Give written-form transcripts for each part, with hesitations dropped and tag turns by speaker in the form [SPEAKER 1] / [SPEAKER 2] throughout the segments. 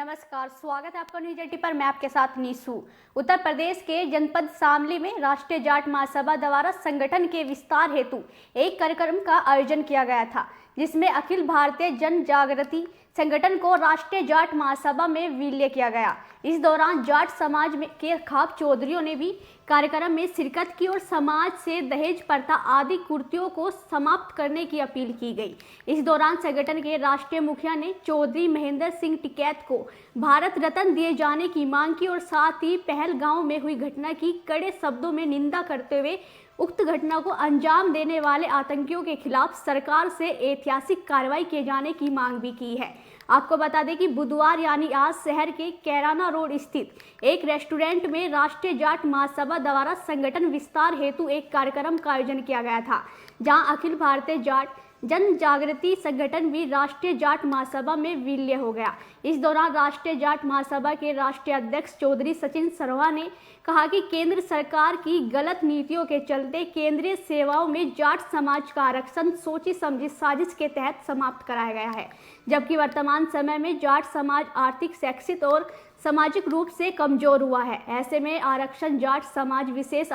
[SPEAKER 1] नमस्कार, स्वागत है आपका न्यूज 80 पर। मैं आपके साथ नीसू। उत्तर प्रदेश के जनपद शामली में राष्ट्रीय जाट महासभा द्वारा संगठन के विस्तार हेतु एक कार्यक्रम का आयोजन किया गया था, जिसमें अखिल भारतीय जन जागृति संगठन को राष्ट्रीय जाट महासभा में विलय किया गया। इस दौरान जाट समाज के खाप चौधरियों ने भी कार्यक्रम में शिरकत की और समाज से दहेज प्रथा आदि कुरीतियों को समाप्त करने की अपील की गई। इस दौरान संगठन के राष्ट्रीय मुखिया ने चौधरी महेंद्र सिंह टिकैत को भारत रत्न दिए जाने की मांग की और साथ ही पहलगांव में हुई घटना की कड़े शब्दों में निंदा करते हुए उक्त घटना को अंजाम देने वाले आतंकियों के खिलाफ सरकार से ऐतिहासिक कार्रवाई किए जाने की मांग भी की है। आपको बता दें कि बुधवार यानी आज शहर के कैराना रोड स्थित एक रेस्टोरेंट में राष्ट्रीय जाट महासभा द्वारा संगठन विस्तार हेतु एक कार्यक्रम का आयोजन किया गया था, जहां अखिल भारतीय जाट जन जागृति संगठन भी राष्ट्रीय जाट महासभा में विलय हो गया। इस दौरान राष्ट्रीय जाट महासभा के राष्ट्रीय अध्यक्ष चौधरी सचिन सरवा ने कहा कि केंद्र सरकार की गलत नीतियों के चलते केंद्रीय सेवाओं में जाट समाज का आरक्षण सोची समझी साजिश के तहत समाप्त कराया गया है, जबकि वर्तमान समय में जाट समाज आर्थिक, शैक्षिक और सामाजिक रूप से कमजोर हुआ है। ऐसे में आरक्षण जाट समाज विशेष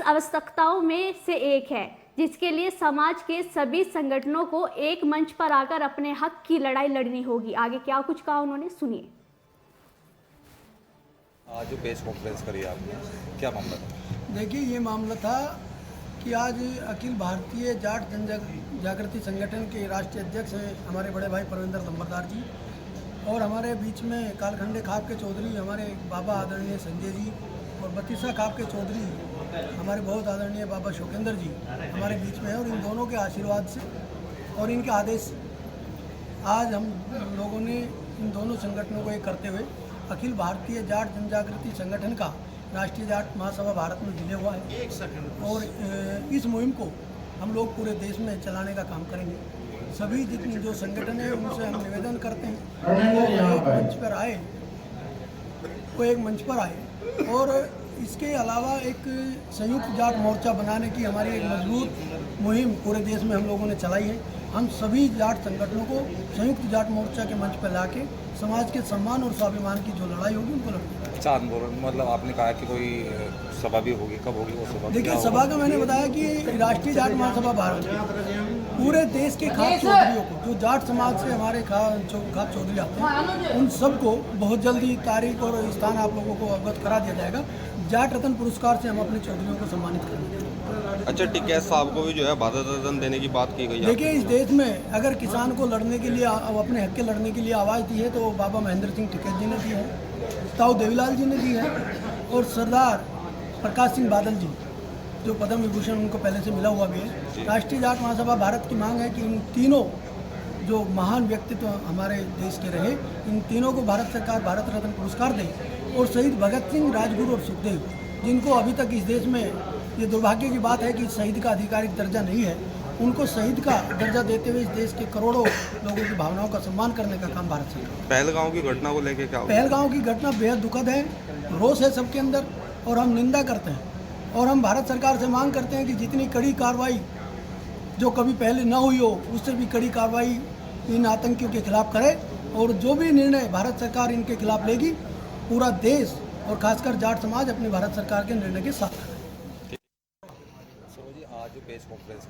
[SPEAKER 1] आवश्यकताओं में से एक है, जिसके लिए समाज के सभी संगठनों को एक मंच पर आकर अपने हक की लड़ाई लड़नी होगी। आगे क्या कुछ कहा उन्होंने, सुनिए।
[SPEAKER 2] आज जो प्रेस कॉन्फ्रेंस करी आपने, क्या मामला था?
[SPEAKER 3] देखिए, ये मामला था कि आज अखिल भारतीय जाट जन जागृति संगठन के राष्ट्रीय अध्यक्ष हैं हमारे बड़े भाई परविंदर लंबरदार जी, और हमारे बीच में कालखंडे खाप के चौधरी हमारे बाबा आदरणीय संजय जी और बत्तीसा खाप के चौधरी हमारे बहुत आदरणीय बाबा शोकेंद्र जी हमारे बीच में है। और इन दोनों के आशीर्वाद से और इनके आदेश से आज हम लोगों ने इन दोनों संगठनों को एक करते हुए अखिल भारतीय जाट जनजागृति संगठन का राष्ट्रीय जाट महासभा भारत में विलय हुआ है। और इस मुहिम को हम लोग पूरे देश में चलाने का काम करेंगे। सभी जितने जो संगठन है उनसे हम निवेदन करते हैं वो एक मंच पर आए और इसके अलावा एक संयुक्त जाट मोर्चा बनाने की हमारी एक मजबूत मुहिम पूरे देश में हम लोगों ने चलाई है। हम सभी जाट संगठनों को संयुक्त जाट मोर्चा के मंच पर लाके समाज के सम्मान और स्वाभिमान की जो लड़ाई होगी उनको लड़ेंगे।
[SPEAKER 2] अच्छा, मतलब आपने कहा कि कोई सभा भी होगी, कब होगी वो सभा?
[SPEAKER 3] देखिए, सभा का मैंने बताया कि राष्ट्रीय जाट महासभा भारत पूरे देश के खाप चौधरियों को, जो जाट समाज से हमारे खाप चौधरी आते हैं, उन सबको बहुत जल्दी तारीख और स्थान आप लोगों को अवगत करा दिया जाएगा। जाट रत्न पुरस्कार से हम अपने चौधरियों को सम्मानित करेंगे।
[SPEAKER 2] अच्छा, टिकैत साहब को भी जो है भारत रत्न देने की बात की गई है।
[SPEAKER 3] देखिए, इस देश में अगर किसान को लड़ने के लिए, अपने हक के लड़ने के लिए आवाज़ दी है तो बाबा महेंद्र सिंह टिकैत जी ने दी है, ताऊ देवीलाल जी ने दी है, और सरदार प्रकाश सिंह बादल जी जो पद्म विभूषण उनको पहले से मिला हुआ भी है। राष्ट्रीय जाट महासभा भारत की मांग है कि इन तीनों जो महान व्यक्तित्व हमारे देश के रहे, इन तीनों को भारत सरकार भारत रत्न पुरस्कार दे। और शहीद भगत सिंह, राजगुरु और सुखदेव, जिनको अभी तक इस देश में ये दुर्भाग्य की बात है कि शहीद का आधिकारिक दर्जा नहीं है, उनको शहीद का दर्जा देते हुए इस देश के करोड़ों लोगों की भावनाओं का सम्मान करने का काम भारत सरकार।
[SPEAKER 2] पहलगांव की घटना को लेकर क्या?
[SPEAKER 3] पहलगांव की घटना बेहद दुखद है, रोष है सबके अंदर, और हम निंदा करते हैं। और हम भारत सरकार से मांग करते हैं कि जितनी कड़ी कार्रवाई जो कभी पहले न हुई हो, उससे भी कड़ी कार्रवाई इन आतंकियों के खिलाफ करे, और जो भी निर्णय भारत सरकार इनके खिलाफ लेगी, पूरा देश और खासकर जाट समाज अपने भारत सरकार के निर्णय के साथ है।
[SPEAKER 2] आज जो प्रेस कॉन्फ्रेंस